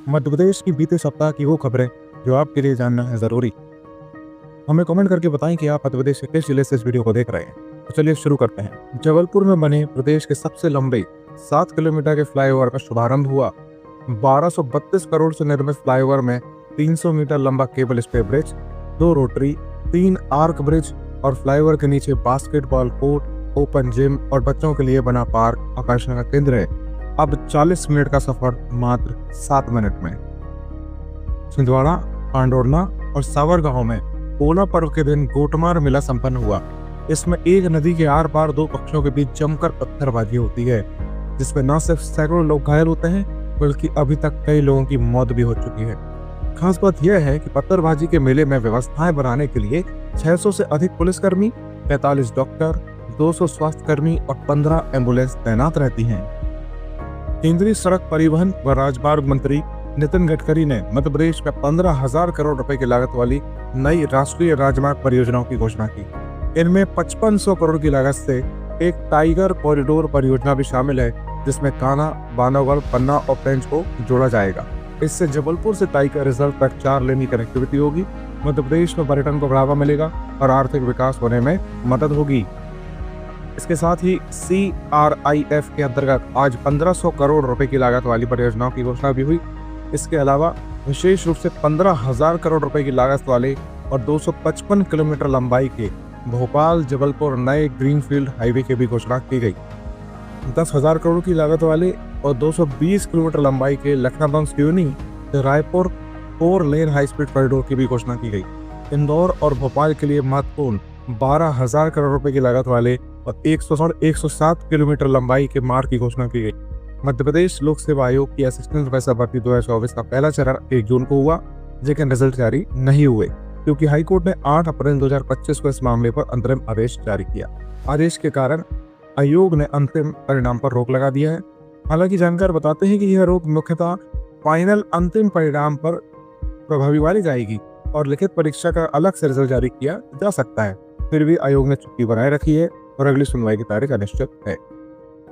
मध्य प्रदेश की बीते सप्ताह की वो खबरें जो आपके लिए जानना है ज़रूरी। हमें कमेंट करके बताएं कि आप मध्य प्रदेश के किस जिले से इस वीडियो को देख रहे हैं। तो चलिए शुरू करते हैं। जबलपुर में बने प्रदेश के सबसे लंबे 7 किलोमीटर के फ्लाईओवर का शुभारंभ हुआ। 1232 करोड़ से निर्मित फ्लाईओवर में 300 मीटर लंबा cable stay bridge, 2 rotary, 3 arch bridge और फ्लाईओवर के नीचे बास्केटबॉल कोर्ट, ओपन जिम और बच्चों के लिए बना पार्क आकर्षण का केंद्र है। अब 40 मिनट का सफर मात्र 7 मिनट में। छिंदवाड़ा, पांडोरना और सावर गांव में पोला पर्व के दिन गोटमार मेला संपन्न हुआ। इसमें एक नदी के आर पार 2 पक्षों के बीच जमकर पत्थरबाजी होती है, जिसमें न सिर्फ सैकड़ों लोग घायल होते हैं बल्कि अभी तक कई लोगों की मौत भी हो चुकी है। खास बात यह है कि पत्थरबाजी के मेले में व्यवस्थाएं बनाने के लिए 600 से अधिक पुलिसकर्मी, 45 डॉक्टर, 200 स्वास्थ्य कर्मी और 15 एम्बुलेंस तैनात रहती हैं। केंद्रीय सड़क परिवहन व राजमार्ग मंत्री नितिन गडकरी ने मध्य प्रदेश में 15,000 करोड़ रुपए की लागत वाली नई राष्ट्रीय राजमार्ग परियोजनाओं की घोषणा की। इनमें 5500 करोड़ की लागत से एक टाइगर कॉरिडोर परियोजना भी शामिल है, जिसमें कान्हा, बांधवगढ़, पन्ना और पेंच को जोड़ा जाएगा। इससे जबलपुर से टाइगर रिजर्व तक 4 लेन की कनेक्टिविटी होगी। मध्य प्रदेश में पर्यटन को बढ़ावा मिलेगा और आर्थिक विकास होने में मदद होगी। इसके साथ ही CRIF के अंतर्गत आज 1500 करोड़ रुपए की लागत वाली परियोजनाओं की घोषणा भी हुई। इसके अलावा विशेष रूप से 15,000 करोड़ रुपए की लागत वाले और 255 किलोमीटर लंबाई के भोपाल जबलपुर नए ग्रीनफील्ड हाईवे की भी घोषणा की गई। 10,000 करोड़ की लागत वाले और 220 किलोमीटर लंबाई के लखनऊ सिवनी रायपुर 4 लेन हाई स्पीड कॉरिडोर की भी घोषणा की गई। इंदौर और भोपाल के लिए महत्वपूर्ण 12,000 करोड़ रुपए की लागत वाले और 107 किलोमीटर लंबाई के मार्ग की घोषणा की गई। मध्य प्रदेश लोक सेवा आयोग की असिस्टेंट प्रोफेसर भर्ती 2024 का पहला चरण 1 जून को हुआ, लेकिन रिजल्ट जारी नहीं हुए क्योंकि हाईकोर्ट ने 8 अप्रैल 2025 को इस मामले पर अंतरिम आदेश जारी किया। आदेश के कारण आयोग ने अंतिम परिणाम पर रोक लगा दिया है। हालांकि जानकार बताते हैं कि यह रोक मुख्यतः फाइनल अंतिम परिणाम पर प्रभावी मानी जाएगी और लिखित परीक्षा का अलग से रिजल्ट जारी किया जा सकता है। फिर भी आयोग ने चुप्पी बनाए रखी है और अगली सुनवाई की तारीख अनिश्चित है।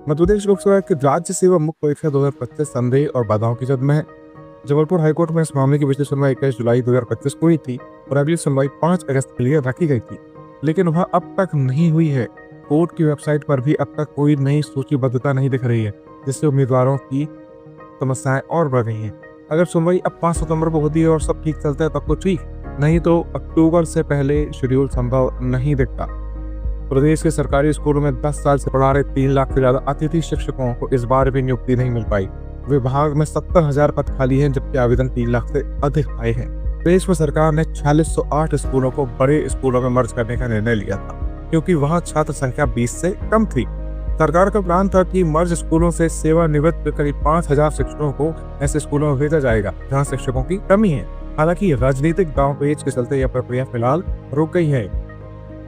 मध्य प्रदेश लोक सेवा की राज्य सेवा मुख्य परीक्षा 2025 संदेह और बाधाओं की जद में है। जबलपुर हाईकोर्ट में इस मामले की पिछली सुनवाई 21 जुलाई 2025 को हुई थी और अगली सुनवाई 5 अगस्त के लिए रखी गई थी, लेकिन वह अब तक नहीं हुई है। कोर्ट की वेबसाइट पर भी अब तक कोई नई सूचीबद्धता नहीं दिख रही है, जिससे उम्मीदवारों की समस्याएं और बढ़ रही हैं। अगर सुनवाई अब 5 सितंबर को होती है और सब ठीक चलता है तब तो ठीक, नहीं तो अक्टूबर से पहले शेड्यूल संभव नहीं दिखता। प्रदेश के सरकारी स्कूलों में 10 साल से पढ़ा रहे 3 लाख से ज्यादा अतिथि शिक्षकों को इस बार भी नियुक्ति नहीं मिल पाई। विभाग में 70,000 पद खाली हैं, जबकि आवेदन 3 लाख से अधिक आए हैं। प्रदेश में सरकार ने 4608 स्कूलों को बड़े स्कूलों में मर्ज करने का निर्णय लिया था, क्योंकि वहां छात्र संख्या 20 से कम थी। सरकार का प्लान था कि मर्ज स्कूलों से सेवानिवृत्त करीब 5,000 शिक्षकों को ऐसे स्कूलों में भेजा जाएगा जहाँ शिक्षकों की कमी है। हालांकि राजनीतिक दांवपेच के चलते यह प्रक्रिया फिलहाल रुक गई है।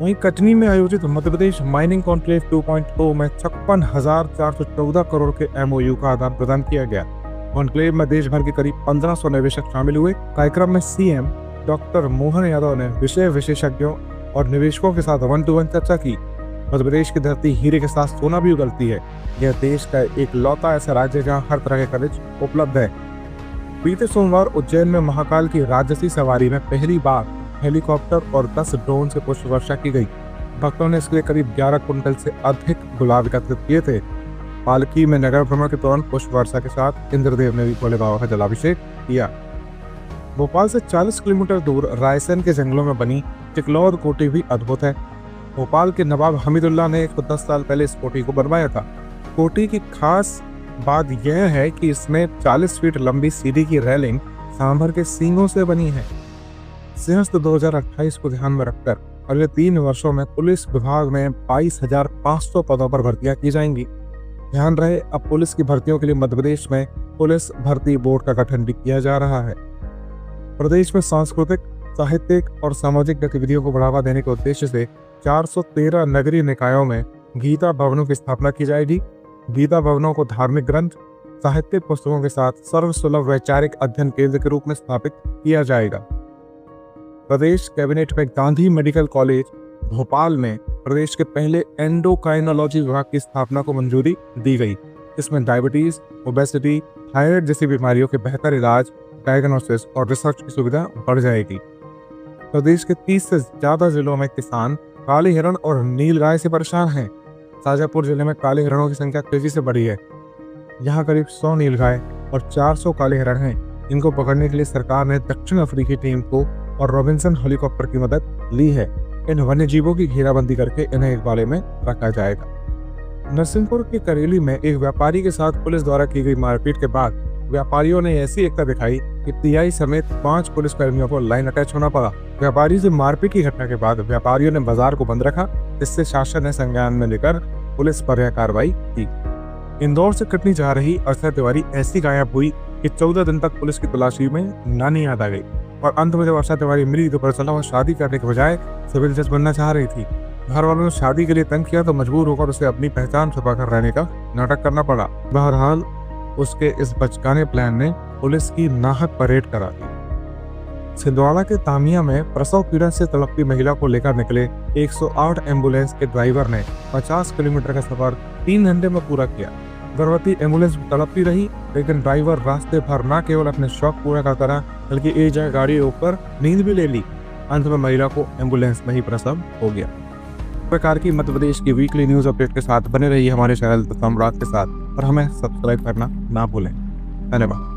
वहीं कटनी में आयोजित मध्य प्रदेश माइनिंग कॉन्क्लेव 2.0 में 56,414 करोड़ के MOU का आदान प्रदान किया गया। कॉन्क्लेव में देश भर के करीब 1500 निवेशक शामिल हुए। कार्यक्रम में CM डॉक्टर मोहन यादव ने विषय विशेषज्ञों और निवेशकों के साथ 1-to-1 चर्चा की। मध्य प्रदेश की धरती हीरे के साथ सोना भी उगलती है। यह देश का एक लौता ऐसा राज्य जहाँ हर तरह के खनिज उपलब्ध है। बीते सोमवार उज्जैन में महाकाल की राजसी सवारी में पहली बार हेलीकॉप्टर और 10 ड्रोन से पुष्प वर्षा की गई। भक्तों ने इसके लिए करीब 11 कुंटल से अधिक गुलाब एकत्रित किए थे। पालकी में नगर भ्रमण के दौरान पुष्प वर्षा के साथ इंद्रदेव ने भी भोले बाबा का जलाभिषेक किया। भोपाल से 40 किलोमीटर दूर रायसेन के जंगलों में बनी चिकलौद कोठी भी अद्भुत है। भोपाल के नवाब हमीदुल्लाह ने 110 साल पहले इस कोठी को बनवाया था। कोठी की खास बात यह है कि इसमें 40 फीट लंबी सीढ़ी की रेलिंग सांभर के सींगों से बनी है। सिंहस्थ 2028 को ध्यान में रखकर अगले 3 वर्षों में पुलिस विभाग में 22,500 पदों पर भर्तियां की जाएंगी। ध्यान रहे, अब पुलिस की भर्तियों के लिए मध्य प्रदेश में पुलिस भर्ती बोर्ड का गठन भी किया जा रहा है। प्रदेश में सांस्कृतिक, साहित्यिक और सामाजिक गतिविधियों को बढ़ावा देने के उद्देश्य से 413 नगरीय निकायों में गीता भवनों की स्थापना की जाएगी। गीता भवनों को धार्मिक ग्रंथ, साहित्यिक पुस्तकों के साथ सर्वसुलभ वैचारिक अध्ययन केंद्र के रूप में स्थापित किया जाएगा। प्रदेश कैबिनेट में गांधी मेडिकल कॉलेज भोपाल में प्रदेश के पहले एंडोक्राइनोलॉजी विभाग की स्थापना को मंजूरी दी गई। इसमें डायबिटीज, ओबेसिटी, थायराइड जैसी बीमारियों के बेहतर इलाज, डायग्नोसिस और रिसर्च की सुविधा बढ़ जाएगी। प्रदेश के 30 से ज्यादा जिलों में किसान काले हिरण और नीलगाय से परेशान हैं। शाजापुर जिले में काले हिरणों की संख्या तेजी से बढ़ी है। यहाँ करीब 100 नीलगाय और 400 काले हिरण हैं। इनको पकड़ने के लिए सरकार ने दक्षिण अफ्रीकी टीम को और रॉबिन्सन हेलीकॉप्टर की मदद ली है। इन वन्य जीवों की घेराबंदी करके इन्हें एक बाड़े में रखा जाएगा। नरसिंहपुर के करेली में एक व्यापारी के साथ पुलिस द्वारा की गई मारपीट के बाद व्यापारियों ने ऐसी एकता दिखाई कि टीआई समेत 5 पुलिसकर्मियों को लाइन अटैच होना पड़ा। व्यापारी से मारपीट की घटना के बाद व्यापारियों ने बाजार को बंद रखा, जिससे शासन ने संज्ञान में लेकर पुलिस पर यह कार्रवाई की। इंदौर से कटनी जा रही अर्षा तिवारी ऐसी गायब हुई कि 14 दिन तक पुलिस की तलाशी में नानी याद आ गई और अंत में जब अर्षा तिवारी मिली तो पता चला वह शादी करने के बजाय सिविल जज बनना चाह रही थी। घर वालों ने शादी के लिए तंग किया तो मजबूर होकर उसे अपनी पहचान छुपाकर रहने का नाटक करना पड़ा। बहरहाल उसके इस बचकाने प्लान ने पुलिस की नाहक परेड करा दी। छिंदवाड़ा के तामिया में प्रसव पीड़ा से तड़पती महिला को लेकर निकले 108 एम्बुलेंस के ड्राइवर ने 50 किलोमीटर का सफर 3 घंटे में पूरा किया। गर्भवती एम्बुलेंस तड़पती रही, लेकिन ड्राइवर रास्ते भर न केवल अपने शौक पूरा करता रहा बल्कि एक जगह गाड़ी रोककर नींद भी ले ली। अंत में महिला को एम्बुलेंस में ही प्रसव हो गया। प्रकार की मध्य प्रदेश की वीकली न्यूज अपडेट के साथ बने रहिए हमारे चैनल द सम्राट के साथ और हमें सब्सक्राइब करना ना भूलें। धन्यवाद।